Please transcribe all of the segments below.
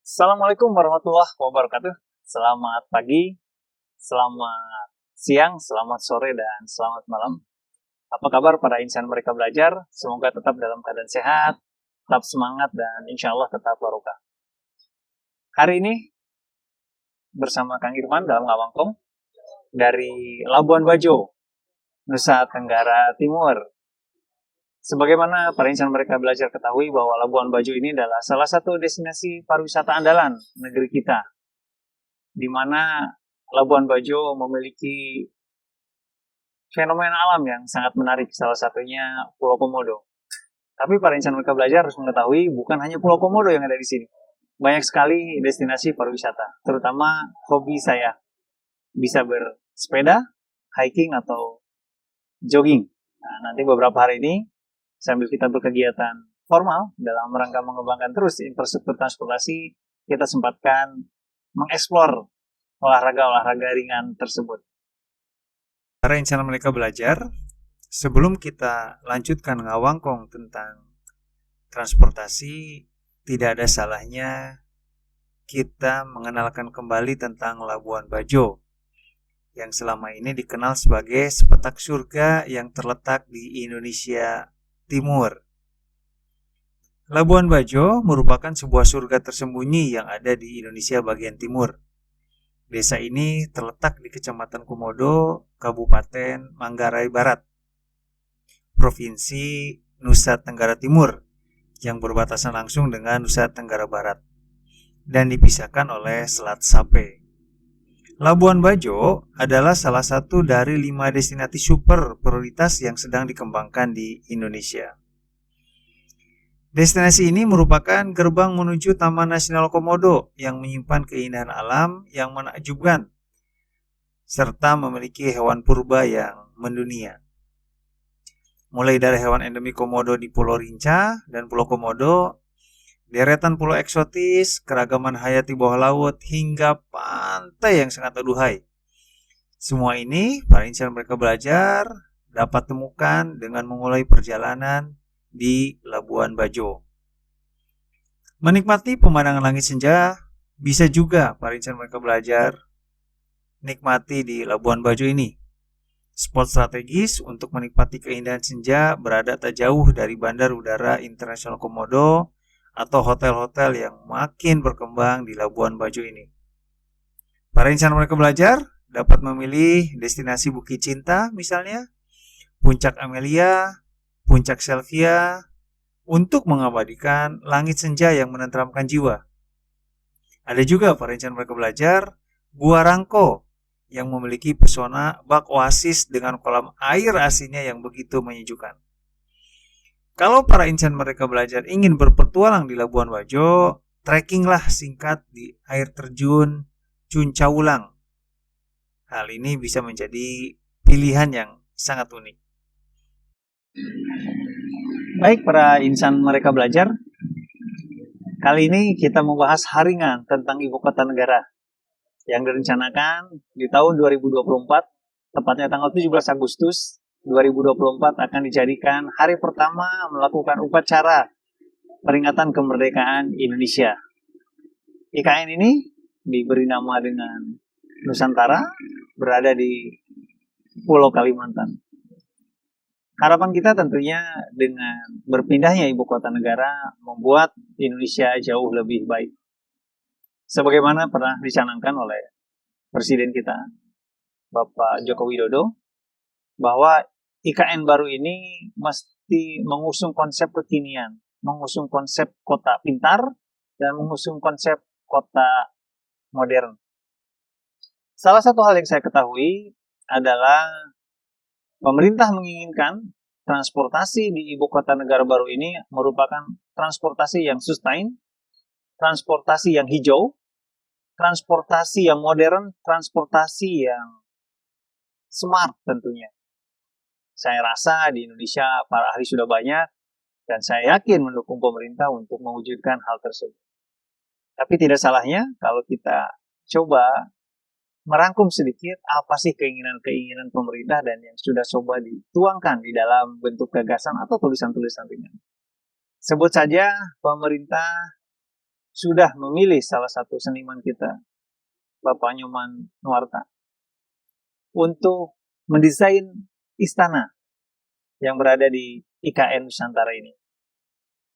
Assalamualaikum warahmatullahi wabarakatuh. Selamat pagi, selamat siang, selamat sore, dan selamat malam. Apa kabar para insan mereka belajar? Semoga tetap dalam keadaan sehat, tetap semangat, dan insya Allah tetap barokah. Hari ini bersama Kang Irfan dalam Ngawangkong dari Labuan Bajo, Nusa Tenggara Timur. Sebagaimana para insan mereka belajar ketahui bahwa Labuan Bajo ini adalah salah satu destinasi pariwisata andalan negeri kita, di mana Labuan Bajo memiliki fenomena alam yang sangat menarik, salah satunya Pulau Komodo. Tapi para insan mereka belajar harus mengetahui bukan hanya Pulau Komodo yang ada di sini. Banyak sekali destinasi pariwisata, terutama hobi saya. Bisa bersepeda, hiking, atau jogging. Nah, nanti beberapa hari ini, sambil kita berkegiatan formal dalam rangka mengembangkan terus infrastruktur transportasi, kita sempatkan mengeksplor olahraga-olahraga ringan tersebut. Cara insan mereka belajar, sebelum kita lanjutkan ngawangkong tentang transportasi, tidak ada salahnya kita mengenalkan kembali tentang Labuan Bajo yang selama ini dikenal sebagai sepetak surga yang terletak di Indonesia Timur. Labuan Bajo merupakan sebuah surga tersembunyi yang ada di Indonesia bagian timur. Desa ini terletak di Kecamatan Komodo, Kabupaten Manggarai Barat, Provinsi Nusa Tenggara Timur, yang berbatasan langsung dengan Nusa Tenggara Barat dan dipisahkan oleh Selat Sape. Labuan Bajo adalah salah satu dari 5 destinasi super prioritas yang sedang dikembangkan di Indonesia. Destinasi ini merupakan gerbang menuju Taman Nasional Komodo yang menyimpan keindahan alam yang menakjubkan serta memiliki hewan purba yang mendunia. Mulai dari hewan endemik Komodo di Pulau Rinca dan Pulau Komodo, deretan pulau eksotis, keragaman hayati bawah laut, hingga pantai yang sangat aduhai. Semua ini para insan mereka belajar dapat temukan dengan memulai perjalanan di Labuan Bajo. Menikmati pemandangan langit senja bisa juga para insan mereka belajar nikmati di Labuan Bajo ini. Spot strategis untuk menikmati keindahan senja berada tak jauh dari Bandar Udara Internasional Komodo atau hotel-hotel yang makin berkembang di Labuan Bajo ini. Para insan mereka belajar dapat memilih destinasi Bukit Cinta misalnya, Puncak Amelia, Puncak Selvia, untuk mengabadikan langit senja yang menenteramkan jiwa. Ada juga para insan mereka belajar Gua Rangko yang memiliki pesona bak oasis dengan kolam air asinnya yang begitu menyejukkan. Kalau para insan mereka belajar ingin berpetualang di Labuan Bajo, trekkinglah singkat di air terjun Cuncaulang. Hal ini bisa menjadi pilihan yang sangat unik. Baik para insan mereka belajar, kali ini kita membahas haringan tentang ibu kota negara yang direncanakan di tahun 2024, tepatnya tanggal 17 Agustus 2024 akan dijadikan hari pertama melakukan upacara peringatan kemerdekaan Indonesia. IKN ini diberi nama dengan Nusantara, berada di Pulau Kalimantan. Harapan kita tentunya dengan berpindahnya ibu kota negara membuat Indonesia jauh lebih baik. Sebagaimana pernah dicanangkan oleh Presiden kita, Bapak Joko Widodo, bahwa IKN baru ini mesti mengusung konsep kekinian, mengusung konsep kota pintar, dan mengusung konsep kota modern. Salah satu hal yang saya ketahui adalah pemerintah menginginkan transportasi di ibu kota negara baru ini merupakan transportasi yang sustain, transportasi yang hijau, transportasi yang modern, transportasi yang smart tentunya. Saya rasa di Indonesia para ahli sudah banyak dan saya yakin mendukung pemerintah untuk mewujudkan hal tersebut. Tapi tidak salahnya kalau kita coba merangkum sedikit apa sih keinginan-keinginan pemerintah dan yang sudah coba dituangkan di dalam bentuk gagasan atau tulisan-tulisan ringan. Sebut saja pemerintah sudah memilih salah satu seniman kita, Bapak Nyoman Nuarta, untuk mendesain istana yang berada di IKN Nusantara ini.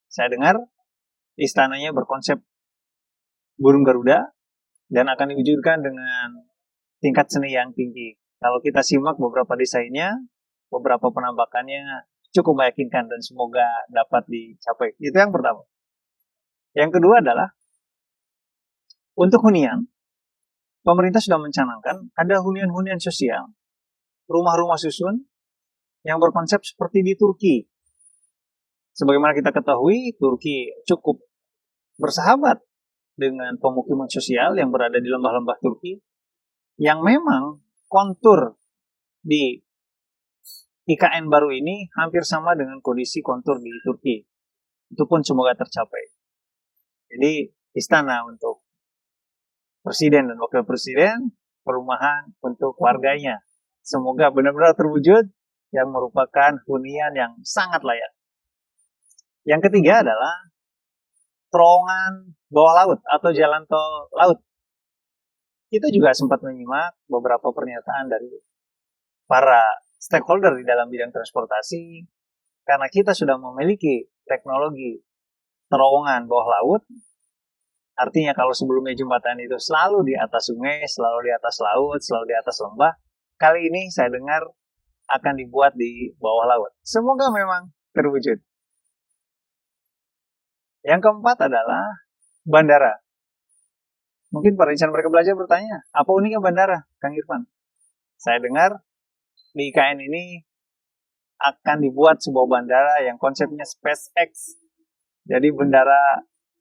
Saya dengar istananya berkonsep burung Garuda dan akan diwujudkan dengan tingkat seni yang tinggi. Kalau kita simak beberapa desainnya, beberapa penampakannya cukup meyakinkan dan semoga dapat dicapai. Itu yang pertama. Yang kedua adalah untuk hunian, pemerintah sudah mencanangkan ada hunian-hunian sosial, rumah-rumah susun yang berkonsep seperti di Turki. Sebagaimana kita ketahui, Turki cukup bersahabat dengan pemukiman sosial yang berada di lembah-lembah Turki, yang memang kontur di IKN baru ini hampir sama dengan kondisi kontur di Turki. Itu pun semoga tercapai. Jadi istana untuk presiden dan wakil presiden, perumahan untuk warganya. Semoga benar-benar terwujud yang merupakan hunian yang sangat layak. Yang ketiga adalah terowongan bawah laut atau jalan tol laut. Kita juga sempat menyimak beberapa pernyataan dari para stakeholder di dalam bidang transportasi, karena kita sudah memiliki teknologi terowongan bawah laut. Artinya kalau sebelumnya jembatan itu selalu di atas sungai, selalu di atas laut, selalu di atas lembah, kali ini saya dengar akan dibuat di bawah laut. Semoga memang terwujud. Yang keempat adalah bandara. Mungkin para insan mereka belajar bertanya, apa uniknya bandara, Kang Irfan? Saya dengar di IKN ini akan dibuat sebuah bandara yang konsepnya SpaceX. Jadi bandara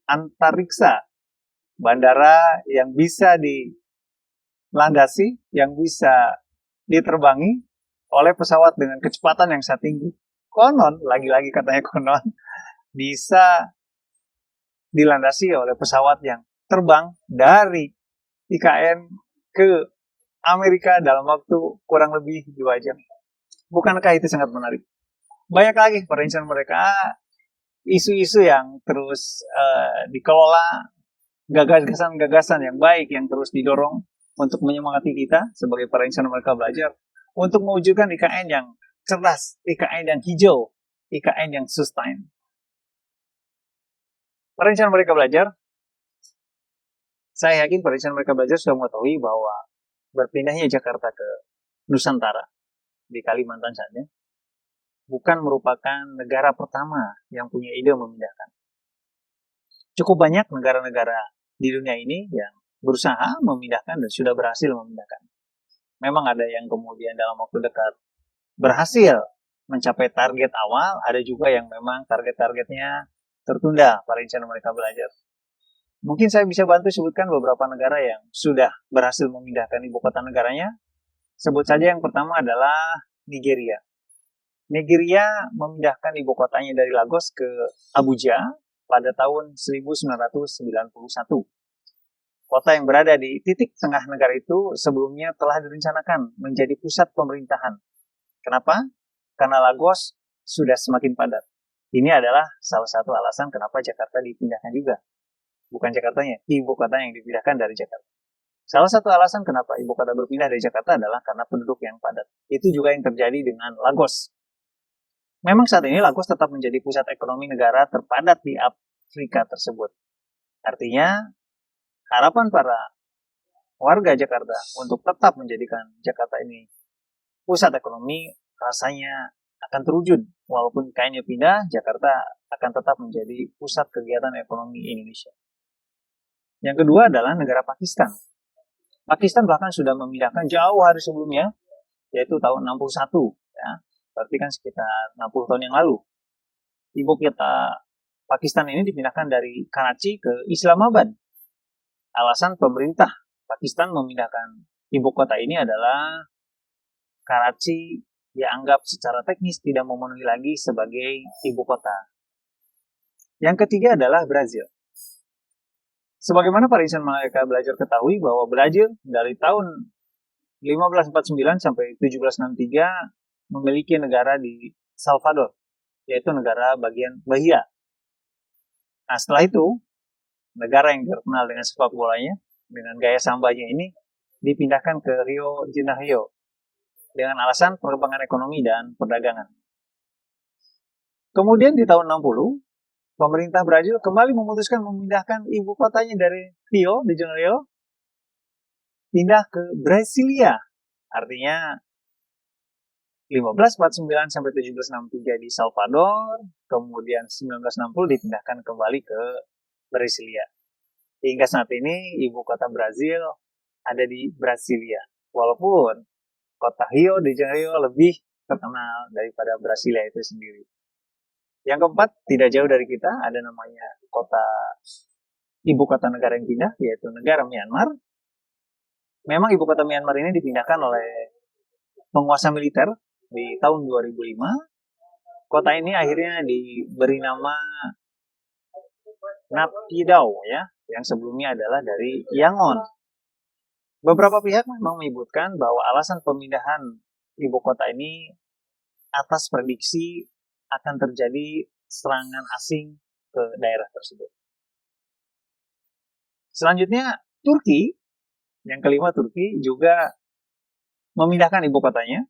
antariksa. Bandara yang bisa dilandasi, yang bisa diterbangi oleh pesawat dengan kecepatan yang sangat tinggi. Konon, lagi-lagi katanya konon, bisa dilandasi oleh pesawat yang terbang dari IKN ke Amerika dalam waktu kurang lebih 2 jam. Bukankah itu sangat menarik? Banyak lagi perencanaan mereka, isu-isu yang terus dikelola, gagasan-gagasan yang baik yang terus didorong untuk menyemangati kita sebagai perencanaan mereka belajar untuk mewujudkan IKN yang cerdas, IKN yang hijau, IKN yang sustain. Perencanaan mereka belajar, saya yakin perencanaan mereka belajar sudah mengetahui bahwa berpindahnya Jakarta ke Nusantara di Kalimantan saja bukan merupakan negara pertama yang punya ide memindahkan. Cukup banyak negara-negara di dunia ini yang berusaha memindahkan dan sudah berhasil memindahkan. Memang ada yang kemudian dalam waktu dekat berhasil mencapai target awal, ada juga yang memang target-targetnya tertunda pada rencana mereka belajar. Mungkin saya bisa bantu sebutkan beberapa negara yang sudah berhasil memindahkan ibu kota negaranya. Sebut saja yang pertama adalah Nigeria. Nigeria memindahkan ibu kotanya dari Lagos ke Abuja pada tahun 1991. Kota yang berada di titik tengah negara itu sebelumnya telah direncanakan menjadi pusat pemerintahan. Kenapa? Karena Lagos sudah semakin padat. Ini adalah salah satu alasan kenapa Jakarta dipindahkan juga. Bukan Jakartanya, ibu kotanya yang dipindahkan dari Jakarta. Salah satu alasan kenapa ibu kota berpindah dari Jakarta adalah karena penduduk yang padat. Itu juga yang terjadi dengan Lagos. Memang saat ini Lagos tetap menjadi pusat ekonomi negara terpadat di Afrika tersebut. Artinya, harapan para warga Jakarta untuk tetap menjadikan Jakarta ini pusat ekonomi rasanya akan terwujud. Walaupun kayaknya pindah, Jakarta akan tetap menjadi pusat kegiatan ekonomi Indonesia. Yang kedua adalah negara Pakistan. Pakistan bahkan sudah memindahkan jauh hari sebelumnya, yaitu tahun 61. Ya. Berarti kan sekitar 60 tahun yang lalu. Ibu kota Pakistan ini dipindahkan dari Karachi ke Islamabad. Alasan pemerintah Pakistan memindahkan ibu kota ini adalah Karachi dianggap secara teknis tidak memenuhi lagi sebagai ibu kota. Yang ketiga adalah Brazil. Sebagaimana para insan mereka belajar ketahui bahwa Brazil dari tahun 1549 sampai 1763 memiliki negara di Salvador, yaitu negara bagian Bahia. Nah, setelah itu, negara yang terkenal dengan sepak bolanya, dengan gaya sambanya ini, dipindahkan ke Rio de Janeiro dengan alasan pengembangan ekonomi dan perdagangan. Kemudian di tahun 60, pemerintah Brazil kembali memutuskan memindahkan ibu kotanya dari Rio de Janeiro pindah ke Brasilia. Artinya 1549 sampai 1763 di Salvador, kemudian 1960 dipindahkan kembali ke Brasilia. Hingga saat ini ibu kota Brazil ada di Brasilia. Walaupun kota Rio de Janeiro lebih terkenal daripada Brasilia itu sendiri. Yang keempat, tidak jauh dari kita, ada namanya ibu kota negara yang pindah, yaitu negara Myanmar. Memang ibu kota Myanmar ini dipindahkan oleh penguasa militer di tahun 2005. Kota ini akhirnya diberi nama Naypyidaw, ya, yang sebelumnya adalah dari Yangon. Beberapa pihak memang menyebutkan bahwa alasan pemindahan ibu kota ini atas prediksi akan terjadi serangan asing ke daerah tersebut. Selanjutnya, Turki, yang kelima Turki juga memindahkan ibu kotanya.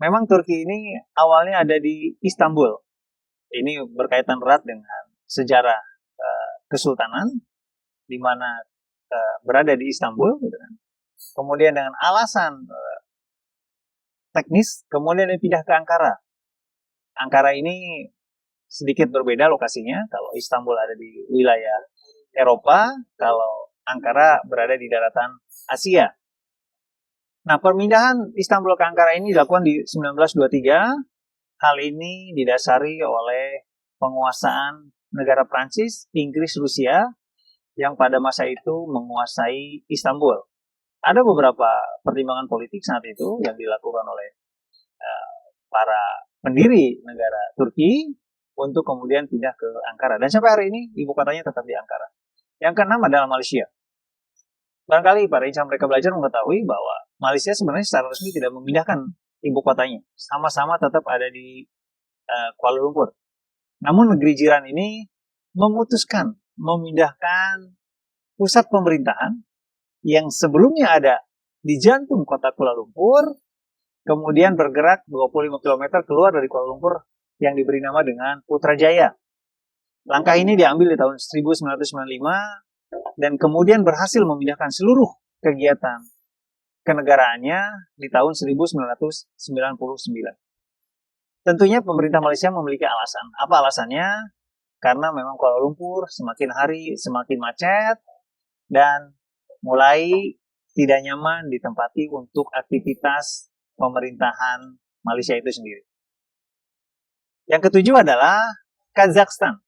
Memang Turki ini awalnya ada di Istanbul. Ini berkaitan erat dengan sejarah kesultanan, di mana berada di Istanbul. Kemudian dengan alasan teknis, kemudian dipindah ke Ankara. Ankara ini sedikit berbeda lokasinya. Kalau Istanbul ada di wilayah Eropa, kalau Ankara berada di daratan Asia. Nah, pemindahan Istanbul ke Ankara ini dilakukan di 1923. Hal ini didasari oleh penguasaan negara Prancis, Inggris, Rusia yang pada masa itu menguasai Istanbul. Ada beberapa pertimbangan politik saat itu yang dilakukan oleh para pendiri negara Turki untuk kemudian pindah ke Ankara. Dan sampai hari ini ibu kotanya tetap di Ankara. Yang keenam adalah Malaysia. Barangkali para insan mereka belajar mengetahui bahwa Malaysia sebenarnya secara resmi tidak memindahkan ibu kotanya. Sama-sama tetap ada di Kuala Lumpur. Namun negeri jiran ini memutuskan memindahkan pusat pemerintahan yang sebelumnya ada di jantung kota Kuala Lumpur, kemudian bergerak 25 km keluar dari Kuala Lumpur yang diberi nama dengan Putrajaya. Langkah ini diambil di tahun 1995 dan kemudian berhasil memindahkan seluruh kegiatan kenegaraannya di tahun 1999. Tentunya pemerintah Malaysia memiliki alasan. Apa alasannya? Karena memang Kuala Lumpur semakin hari semakin macet dan mulai tidak nyaman ditempati untuk aktivitas pemerintahan Malaysia itu sendiri. Yang ketujuh adalah Kazakhstan.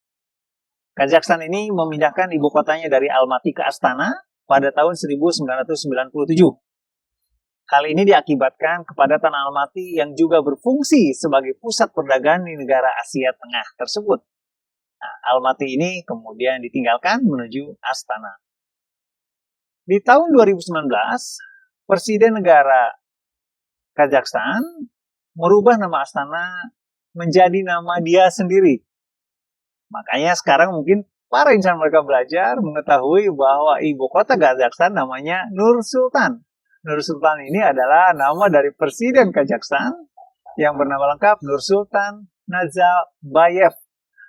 Kazakhstan ini memindahkan ibu kotanya dari Almaty ke Astana pada tahun 1997. Hal ini diakibatkan kepadatan Almaty yang juga berfungsi sebagai pusat perdagangan di negara Asia Tengah tersebut. Nah, Almaty ini kemudian ditinggalkan menuju Astana. Di tahun 2019, Presiden negara Kazakhstan merubah nama Astana menjadi nama dia sendiri. Makanya sekarang mungkin para insan mereka belajar mengetahui bahwa ibu kota Kazakhstan namanya Nur Sultan. Nur Sultan ini adalah nama dari Presiden Kazakhstan yang bernama lengkap Nur Sultan Nazarbayev.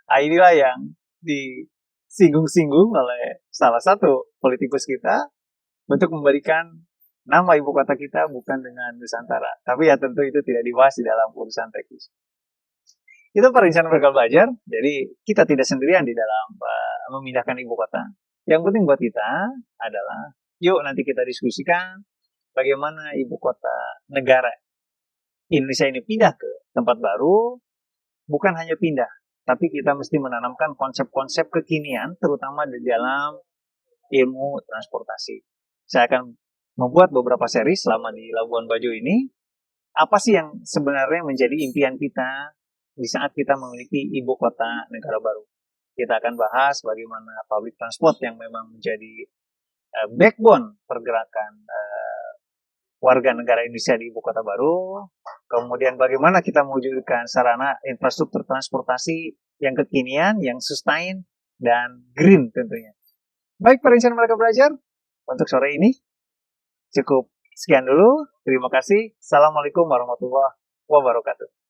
Nah, inilah yang disinggung-singgung oleh salah satu politikus kita untuk memberikan nama ibu kota kita bukan dengan Nusantara. Tapi ya tentu itu tidak dibahas di dalam urusan teknis. Itu para insan mereka belajar. Jadi kita tidak sendirian di dalam memindahkan ibu kota. Yang penting buat kita adalah yuk nanti kita diskusikan bagaimana ibu kota negara Indonesia ini pindah ke tempat baru. Bukan hanya pindah, tapi kita mesti menanamkan konsep-konsep kekinian terutama di dalam ilmu transportasi. Saya akan membuat beberapa seri selama di Labuan Bajo ini. Apa sih yang sebenarnya menjadi impian kita di saat kita memiliki ibu kota negara baru? Kita akan bahas bagaimana public transport yang memang menjadi backbone pergerakan warga negara Indonesia di ibu kota baru. Kemudian bagaimana kita mewujudkan sarana infrastruktur transportasi yang kekinian, yang sustain, dan green tentunya. Baik, para insan Merdeka Belajar, untuk sore ini cukup sekian dulu. Terima kasih. Assalamualaikum warahmatullahi wabarakatuh.